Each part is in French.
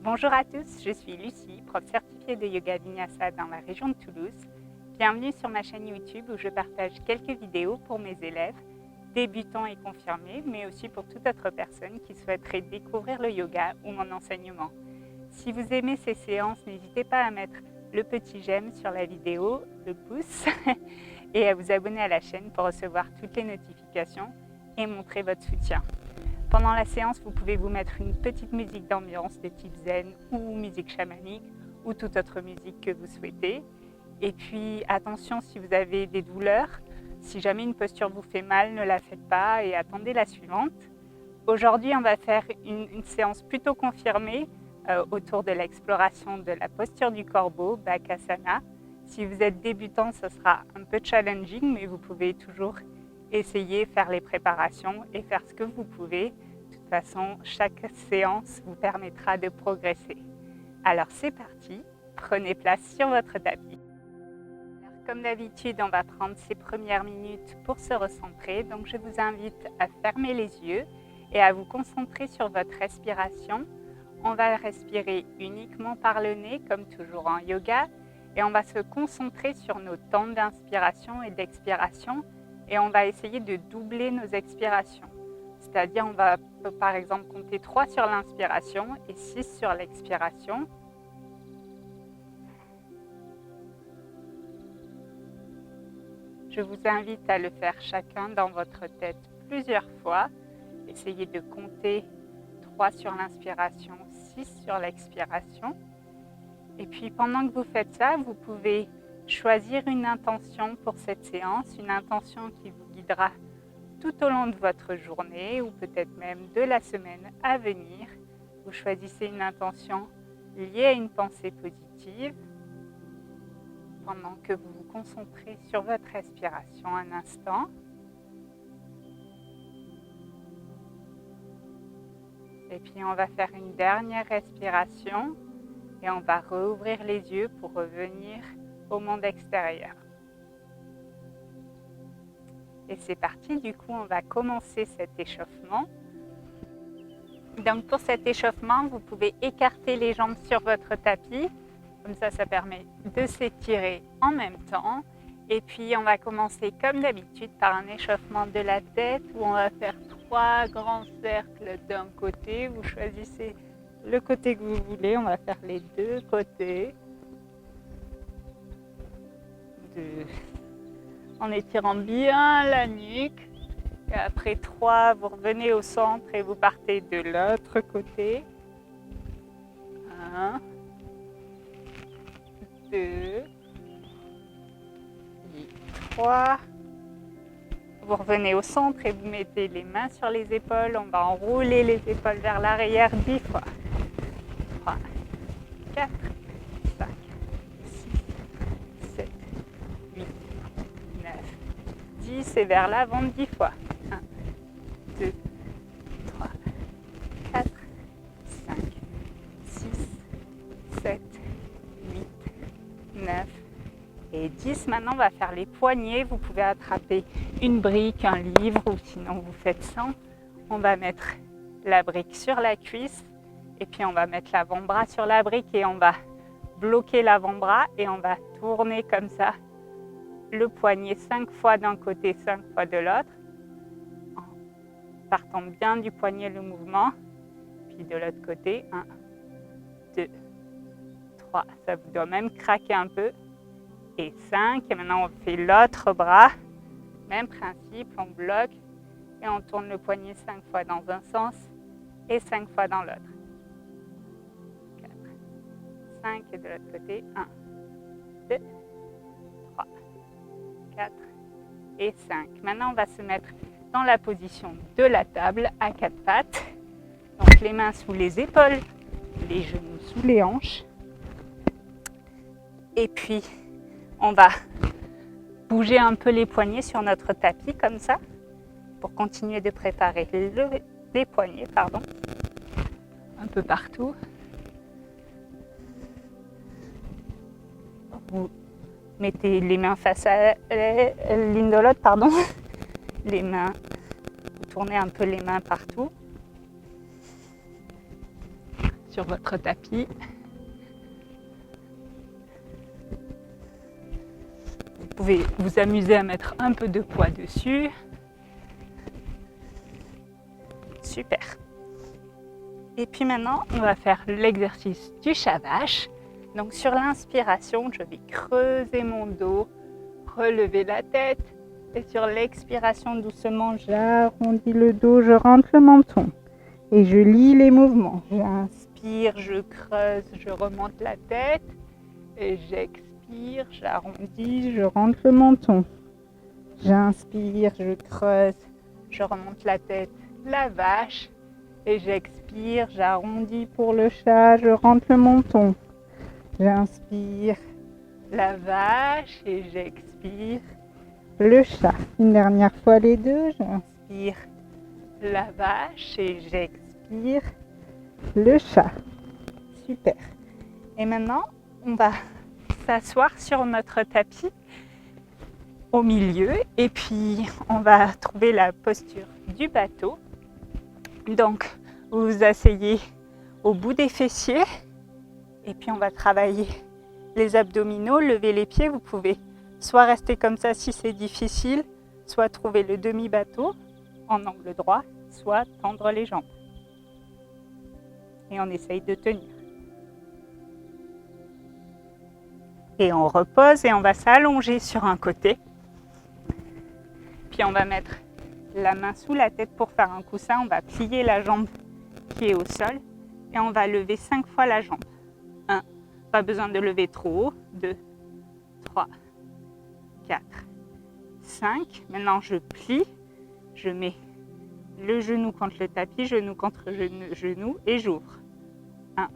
Bonjour à tous, je suis Lucie, prof certifiée de yoga vinyasa dans la région de Toulouse. Bienvenue sur ma chaîne YouTube où je partage quelques vidéos pour mes élèves, débutants et confirmés, mais aussi pour toute autre personne qui souhaiterait découvrir le yoga ou mon enseignement. Si vous aimez ces séances, n'hésitez pas à mettre le petit j'aime sur la vidéo, le pouce, et à vous abonner à la chaîne pour recevoir toutes les notifications et montrer votre soutien. Pendant la séance, vous pouvez vous mettre une petite musique d'ambiance de type zen ou musique chamanique ou toute autre musique que vous souhaitez. Et puis attention, si vous avez des douleurs, si jamais une posture vous fait mal, ne la faites pas et attendez la suivante. Aujourd'hui, on va faire une séance plutôt confirmée autour de l'exploration de la posture du corbeau, Bakasana. Si vous êtes débutant, ce sera un peu challenging, mais vous pouvez toujours essayer, faire les préparations et faire ce que vous pouvez. De toute façon, chaque séance vous permettra de progresser. Alors c'est parti, prenez place sur votre tapis. Alors, comme d'habitude, on va prendre ces premières minutes pour se recentrer. Donc je vous invite à fermer les yeux et à vous concentrer sur votre respiration. On va respirer uniquement par le nez, comme toujours en yoga, et on va se concentrer sur nos temps d'inspiration et d'expiration. Et on va essayer de doubler nos expirations. C'est-à-dire, on va par exemple compter 3 sur l'inspiration et 6 sur l'expiration. Je vous invite à le faire chacun dans votre tête plusieurs fois. Essayez de compter 3 sur l'inspiration, 6 sur l'expiration. Et puis pendant que vous faites ça, vous pouvez choisir une intention pour cette séance, une intention qui vous guidera tout au long de votre journée ou peut-être même de la semaine à venir. Vous choisissez une intention liée à une pensée positive pendant que vous vous concentrez sur votre respiration un instant. Et puis on va faire une dernière respiration et on va rouvrir les yeux pour revenir au monde extérieur. Et c'est parti, du coup on va commencer cet échauffement. Donc pour cet échauffement, vous pouvez écarter les jambes sur votre tapis, comme ça permet de s'étirer en même temps. Et puis on va commencer comme d'habitude par un échauffement de la tête où on va faire 3 grands cercles d'un côté. Vous choisissez le côté que vous voulez, on va faire les deux côtés. En étirant bien la nuque. Et après 3, vous revenez au centre et vous partez de l'autre côté. 1, 2, et 3. Vous revenez au centre et vous mettez les mains sur les épaules. On va enrouler les épaules vers l'arrière 10 fois. 3, 4, 5, 6, 7, 8, 9, 10 et vers l'avant 10 fois. 1, 2, 3, 4, 5, 6, 7, 8, 9 et 10. Maintenant, on va faire les poignets. Vous pouvez attraper une brique, un livre ou sinon vous faites sans. On va mettre la brique sur la cuisse et puis on va mettre l'avant-bras sur la brique et on va bloquer l'avant-bras et on va tourner comme ça le poignet 5 fois d'un côté, 5 fois de l'autre, en partant bien du poignet le mouvement, puis de l'autre côté, 1, 2, 3, ça vous doit même craquer un peu, et 5, et maintenant on fait l'autre bras, même principe, on bloque, et on tourne le poignet 5 fois dans un sens, et 5 fois dans l'autre. 4, 5, et de l'autre côté, 1, 2, 3, 4 et 5. Maintenant, on va se mettre dans la position de la table à 4 pattes. Donc, les mains sous les épaules, les genoux sous les hanches. Et puis, on va bouger un peu les poignets sur notre tapis, comme ça, pour continuer de préparer les poignets, un peu partout. Vous mettez les mains face à l'une de l'autre, les mains, vous tournez un peu les mains partout. sur votre tapis. Vous pouvez vous amuser à mettre un peu de poids dessus. Super. Et puis maintenant, on va faire l'exercice du chat vache. Donc sur l'inspiration, je vais creuser mon dos, relever la tête. Et sur l'expiration, doucement, j'arrondis le dos, je rentre le menton. Et je lis les mouvements. J'inspire, je creuse, je remonte la tête. Et j'expire, j'arrondis, je rentre le menton. J'inspire, je creuse, je remonte la tête, la vache. Et j'expire, j'arrondis pour le chat, je rentre le menton. J'inspire, la vache, et j'expire, le chat. Une dernière fois les deux, j'inspire, la vache, et j'expire, le chat. Super. Et maintenant, on va s'asseoir sur notre tapis au milieu et puis on va trouver la posture du bateau. Donc, vous vous asseyez au bout des fessiers et puis on va travailler les abdominaux, lever les pieds. Vous pouvez soit rester comme ça si c'est difficile, soit trouver le demi-bateau en angle droit, soit tendre les jambes. Et on essaye de tenir. Et on repose et on va s'allonger sur un côté. Puis on va mettre la main sous la tête pour faire un coussin. On va plier la jambe qui est au sol et on va lever 5 fois la jambe. 1, pas besoin de lever trop haut. 2, 3, 4, 5. Maintenant je plie, je mets le genou contre le tapis, genou contre genou et j'ouvre. 1,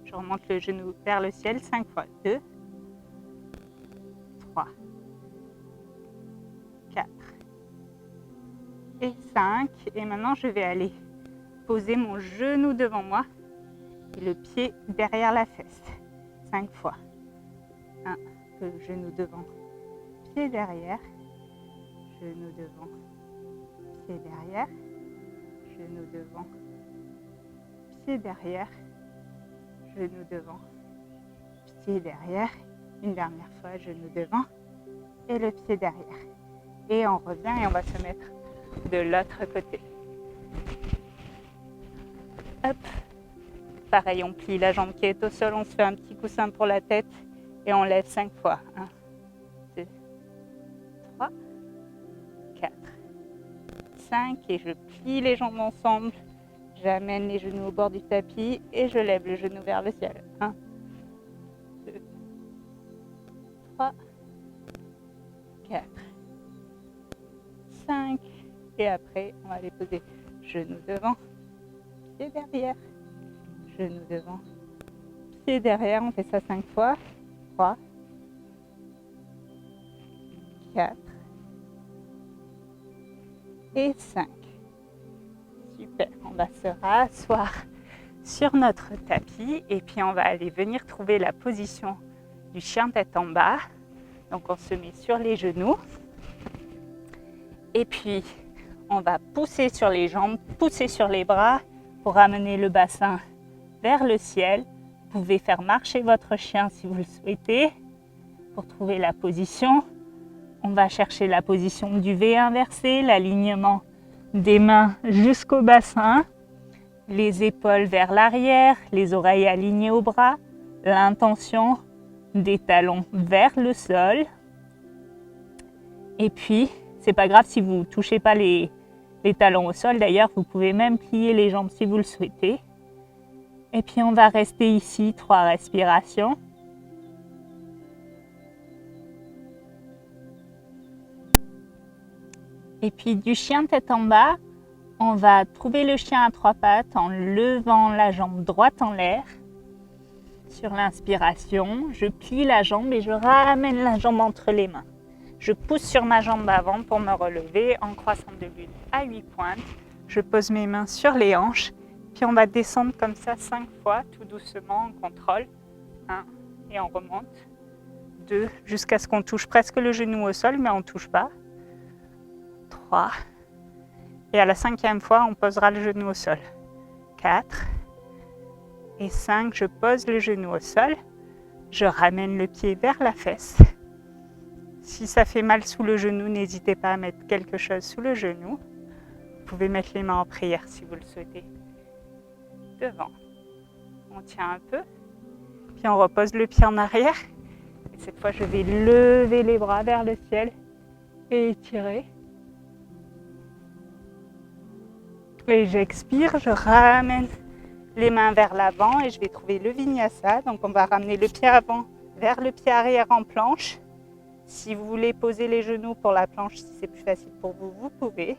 je remonte le genou vers le ciel 5 fois. 2, 3, 4 et 5. Et maintenant, je vais aller poser mon genou devant moi et le pied derrière la fesse. 5 fois. 1, le genou devant, pied derrière, genou devant, pied derrière, genou devant, pied derrière, genou devant, pied derrière. Une dernière fois, genou devant et le pied derrière. Et on revient et on va se mettre de l'autre côté. Hop. Pareil, on plie la jambe qui est au sol, on se fait un petit coussin pour la tête et on lève 5 fois. 1, 2, 3, 4, 5 et je plie les jambes ensemble. J'amène les genoux au bord du tapis et je lève le genou vers le ciel. 1, 2, 3, 4, 5 et après on va les poser genou devant, pied derrière, genou devant, pied derrière. On fait ça 5 fois. 3, 4 et 5. Super, on va se rasseoir sur notre tapis et puis on va aller venir trouver la position du chien tête en bas. Donc on se met sur les genoux et puis on va pousser sur les jambes, pousser sur les bras pour amener le bassin vers le ciel. Vous pouvez faire marcher votre chien si vous le souhaitez pour trouver la position. On va chercher la position du V inversé, l'alignement des mains jusqu'au bassin, les épaules vers l'arrière, les oreilles alignées au bras, l'intention des talons vers le sol. Et puis, c'est pas grave si vous ne touchez pas les talons au sol. D'ailleurs, vous pouvez même plier les jambes si vous le souhaitez. Et puis, on va rester ici 3 respirations. Et puis, du chien tête en bas, on va trouver le chien à 3 pattes en levant la jambe droite en l'air. Sur l'inspiration, je plie la jambe et je ramène la jambe entre les mains. Je pousse sur ma jambe avant pour me relever en croissant de lune à 8 pointes. Je pose mes mains sur les hanches, puis on va descendre comme ça 5 fois, tout doucement, on contrôle. 1 et on remonte. 2 jusqu'à ce qu'on touche presque le genou au sol, mais on ne touche pas. 3 et à la 5e fois, on posera le genou au sol. 4 Et 5, je pose le genou au sol. Je ramène le pied vers la fesse. Si ça fait mal sous le genou, n'hésitez pas à mettre quelque chose sous le genou. Vous pouvez mettre les mains en prière si vous le souhaitez. Devant. On tient un peu. Puis on repose le pied en arrière. Et cette fois, je vais lever les bras vers le ciel et étirer. Et j'expire, je ramène les mains vers l'avant et je vais trouver le vinyasa. Donc on va ramener le pied avant vers le pied arrière en planche. Si vous voulez poser les genoux pour la planche, si c'est plus facile pour vous, vous pouvez.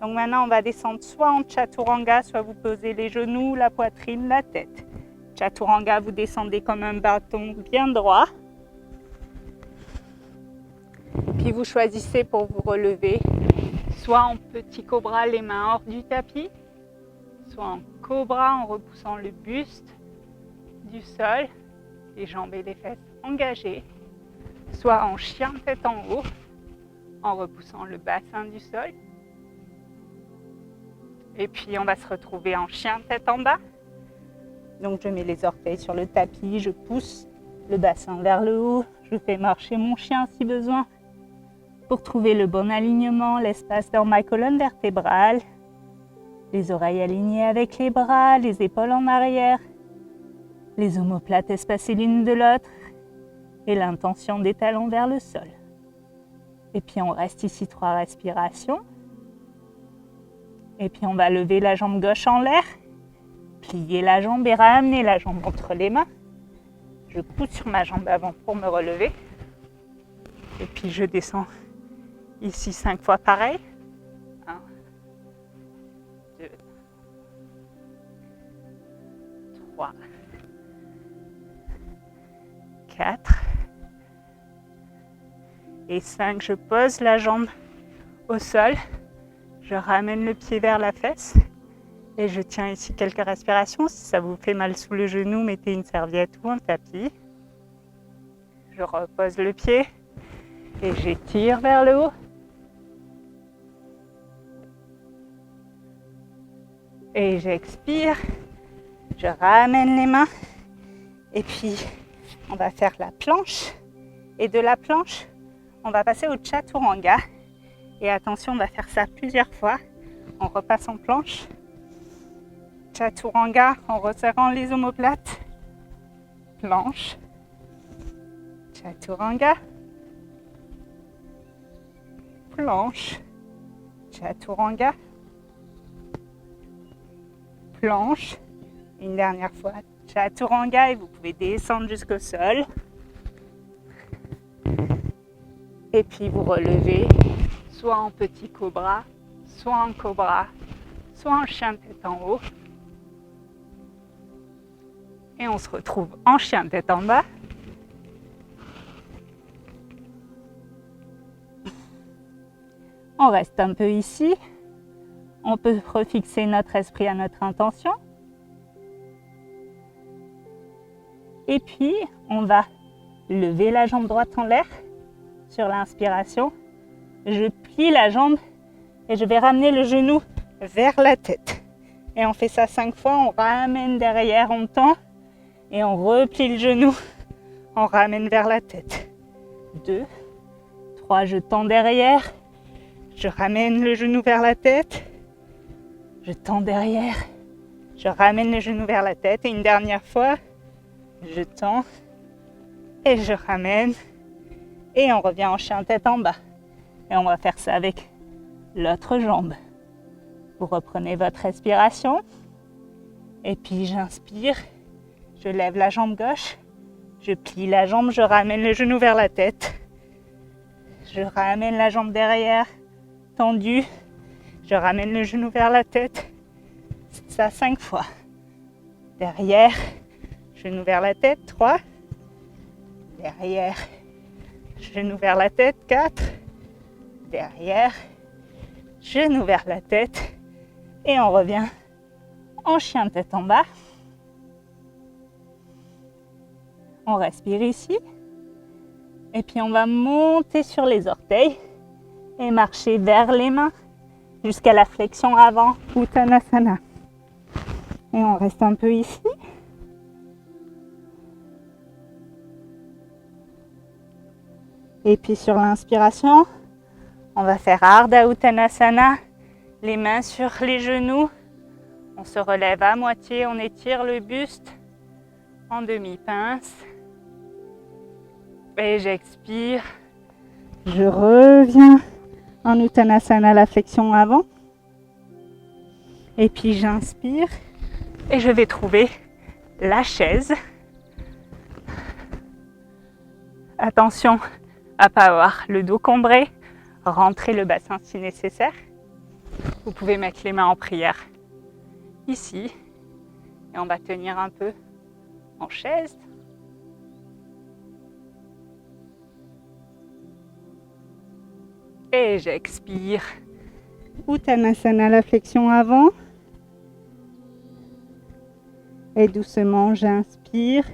Donc maintenant on va descendre soit en chaturanga, soit vous posez les genoux, la poitrine, la tête. Chaturanga, vous descendez comme un bâton bien droit. Puis vous choisissez pour vous relever, soit en petit cobra, les mains hors du tapis, soit en cobra en repoussant le buste du sol, les jambes et les fesses engagées, soit en chien tête en haut, en repoussant le bassin du sol. Et puis on va se retrouver en chien tête en bas. Donc je mets les orteils sur le tapis, je pousse le bassin vers le haut, je fais marcher mon chien si besoin pour trouver le bon alignement, l'espace dans ma colonne vertébrale, les oreilles alignées avec les bras, les épaules en arrière, les omoplates espacées l'une de l'autre et l'intention des talons vers le sol. Et puis on reste ici 3 respirations. Et puis on va lever la jambe gauche en l'air, plier la jambe et ramener la jambe entre les mains. Je pousse sur ma jambe avant pour me relever. Et puis je descends ici 5 fois pareil. 1, 2, 3, 4 et 5. Je pose la jambe au sol. Je ramène le pied vers la fesse et je tiens ici quelques respirations. Si ça vous fait mal sous le genou, mettez une serviette ou un tapis. Je repose le pied et j'étire vers le haut. Et j'expire. Je ramène les mains et puis on va faire la planche. Et de la planche, on va passer au chaturanga. Et attention, on va faire ça plusieurs fois. On repasse en planche. Chaturanga en resserrant les omoplates. Planche. Chaturanga. Planche. Chaturanga. Planche. Une dernière fois. Chaturanga et vous pouvez descendre jusqu'au sol. Et puis vous relevez. Soit en petit cobra, soit en cobra, soit en chien tête en haut. Et on se retrouve en chien tête en bas. On reste un peu ici. On peut refixer notre esprit à notre intention. Et puis, on va lever la jambe droite en l'air sur l'inspiration. Je plie la jambe et je vais ramener le genou vers la tête. Et on fait ça 5 fois, on ramène derrière, on tend et on replie le genou, on ramène vers la tête. 2, 3, je tends derrière, je ramène le genou vers la tête, je tends derrière, je ramène le genou vers la tête et une dernière fois, je tends et je ramène et on revient en chien tête en bas. Et on va faire ça avec l'autre jambe. Vous reprenez votre respiration. Et puis j'inspire. Je lève la jambe gauche. Je plie la jambe. Je ramène le genou vers la tête. Je ramène la jambe derrière, tendue. Je ramène le genou vers la tête. C'est ça 5 fois. Derrière, genou vers la tête. 3. Derrière, genou vers la tête. 4. Derrière, genou vers la tête et on revient en chien tête en bas. On respire ici et puis on va monter sur les orteils et marcher vers les mains jusqu'à la flexion avant Uttanasana. Et on reste un peu ici. Et puis sur l'inspiration, on va faire Ardha Uttanasana, les mains sur les genoux. On se relève à moitié, on étire le buste en demi-pince. Et j'expire. Je reviens en Uttanasana, la flexion avant. Et puis j'inspire et je vais trouver la chaise. Attention à ne pas avoir le dos cambré, rentrer le bassin si nécessaire. Vous pouvez mettre les mains en prière ici et on va tenir un peu en chaise. Et j'expire. Uttanasana, la flexion avant. Et doucement, j'inspire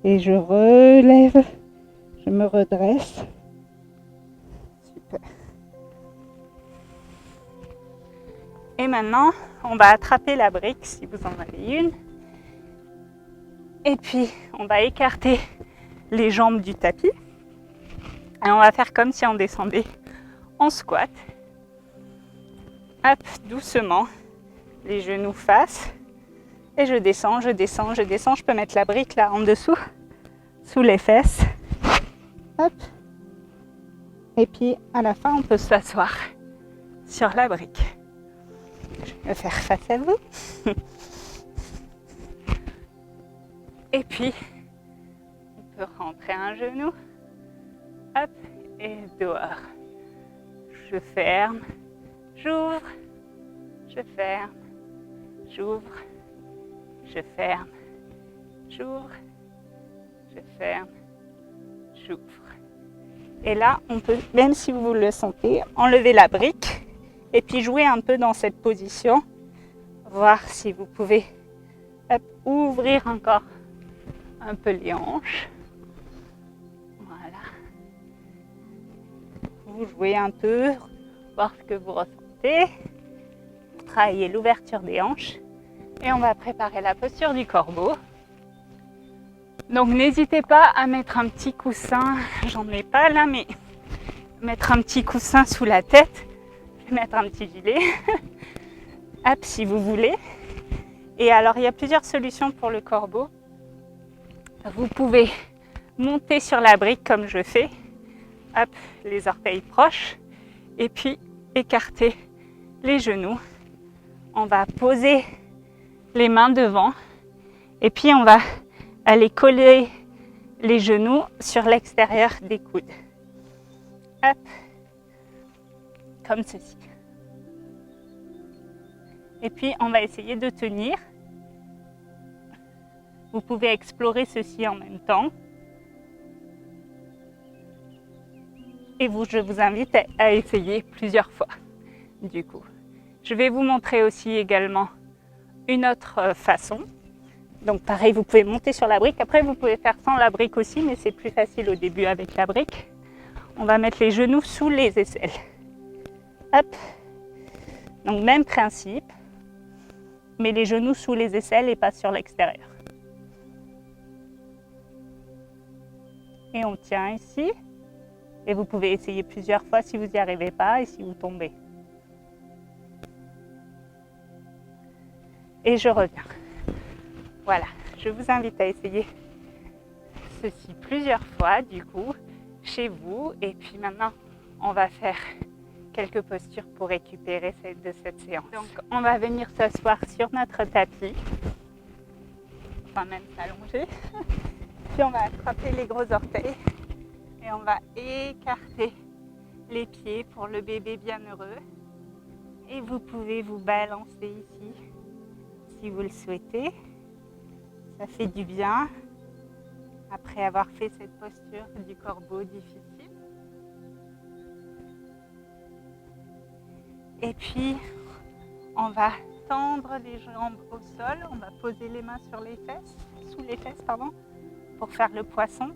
et je relève, je me redresse. Super. Et maintenant, on va attraper la brique si vous en avez une. Et puis, on va écarter les jambes du tapis. Et on va faire comme si on descendait en squat. Hop, doucement, les genoux face. Et je descends, je descends, je descends. Je peux mettre la brique là en dessous, sous les fesses. Hop. Et puis, à la fin, on peut s'asseoir sur la brique. Je vais me faire face à vous. Et puis, on peut rentrer un genou. Hop, et dehors. Je ferme, j'ouvre, je ferme, j'ouvre, je ferme, j'ouvre, je ferme, j'ouvre. Et là, on peut, même si vous le sentez, enlever la brique et puis jouer un peu dans cette position. Voir si vous pouvez ouvrir encore un peu les hanches. Voilà. Vous jouez un peu, voir ce que vous ressentez. Travaillez l'ouverture des hanches. Et on va préparer la posture du corbeau. Donc n'hésitez pas à mettre un petit coussin, j'en ai pas là, mais mettre un petit coussin sous la tête, mettre un petit gilet, hop, si vous voulez. Et alors il y a plusieurs solutions pour le corbeau. Vous pouvez monter sur la brique comme je fais, hop, les orteils proches, et puis écarter les genoux. On va poser les mains devant, et puis on va aller coller les genoux sur l'extérieur des coudes. Hop, comme ceci. Et puis on va essayer de tenir. Vous pouvez explorer ceci en même temps. Et je vous invite à essayer plusieurs fois. Du coup, je vais vous montrer aussi également une autre façon. Donc pareil, vous pouvez monter sur la brique. Après, vous pouvez faire sans la brique aussi, mais c'est plus facile au début avec la brique. On va mettre les genoux sous les aisselles. Hop. Donc même principe, mais les genoux sous les aisselles et pas sur l'extérieur. Et on tient ici. Et vous pouvez essayer plusieurs fois si vous n'y arrivez pas et si vous tombez. Et je reviens. Voilà, je vous invite à essayer ceci plusieurs fois du coup chez vous. Et puis maintenant, on va faire quelques postures pour récupérer de cette séance. Donc, on va venir s'asseoir sur notre tapis, enfin même s'allonger. Puis on va attraper les gros orteils et on va écarter les pieds pour le bébé bienheureux. Et vous pouvez vous balancer ici si vous le souhaitez. Ça fait du bien après avoir fait cette posture du corbeau difficile. Et puis, on va tendre les jambes au sol. On va poser les mains sur les fesses, sous les fesses, pardon, pour faire le poisson.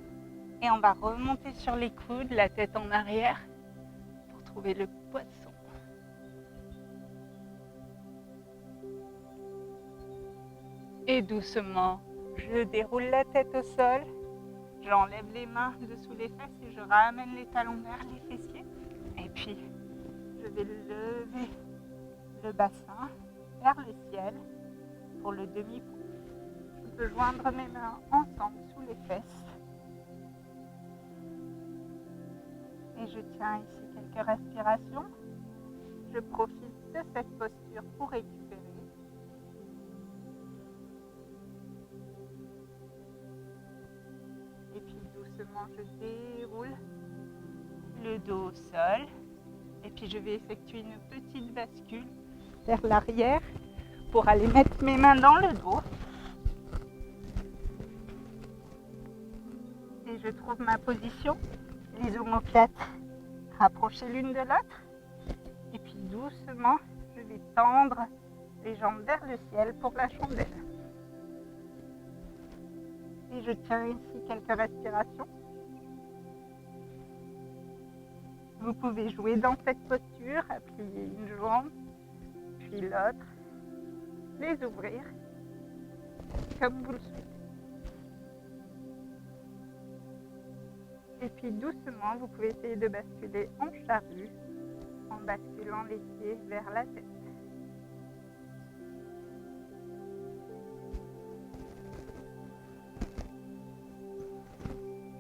Et on va remonter sur les coudes, la tête en arrière, pour trouver le poisson. Et doucement, je déroule la tête au sol J'enlève les mains dessous les fesses et je ramène les talons vers les fessiers. Et puis, je vais lever le bassin vers le ciel pour le demi-pont. Je peux joindre mes mains ensemble sous les fesses. Et je tiens ici quelques respirations. Je profite de cette posture pour récupérer. Et puis doucement, je déroule le dos au sol. Et puis je vais effectuer une petite bascule vers l'arrière pour aller mettre mes mains dans le dos. Et je trouve ma position, les omoplates rapprochées l'une de l'autre. Et puis doucement, je vais tendre les jambes vers le ciel pour la chandelle. Et je tiens ici quelques respirations. Vous pouvez jouer dans cette posture, appuyer une jambe, puis l'autre, les ouvrir, comme vous le souhaitez. Et puis doucement, vous pouvez essayer de basculer en charrue, en basculant les pieds vers la tête.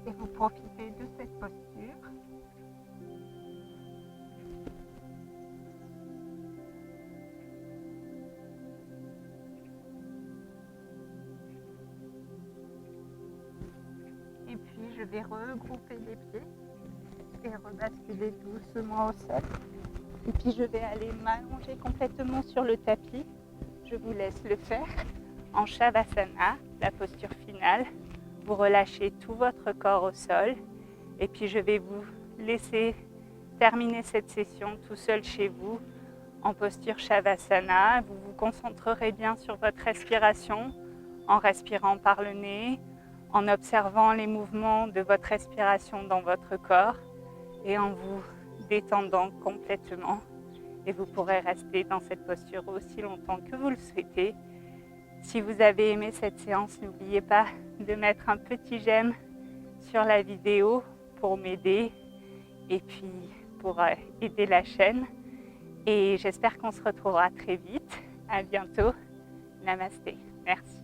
Et vous profitez de cette posture. Et puis je vais regrouper les pieds et rebasculer doucement au sol. Et puis je vais aller m'allonger complètement sur le tapis. Je vous laisse le faire en Shavasana, la posture finale. Vous relâchez tout votre corps au sol. Et puis je vais vous laisser terminer cette session tout seul chez vous en posture Shavasana. Vous vous concentrerez bien sur votre respiration en respirant par le nez, en observant les mouvements de votre respiration dans votre corps et en vous détendant complètement. Et vous pourrez rester dans cette posture aussi longtemps que vous le souhaitez. Si vous avez aimé cette séance, n'oubliez pas de mettre un petit j'aime sur la vidéo pour m'aider et puis pour aider la chaîne. Et j'espère qu'on se retrouvera très vite. À bientôt. Namasté. Merci.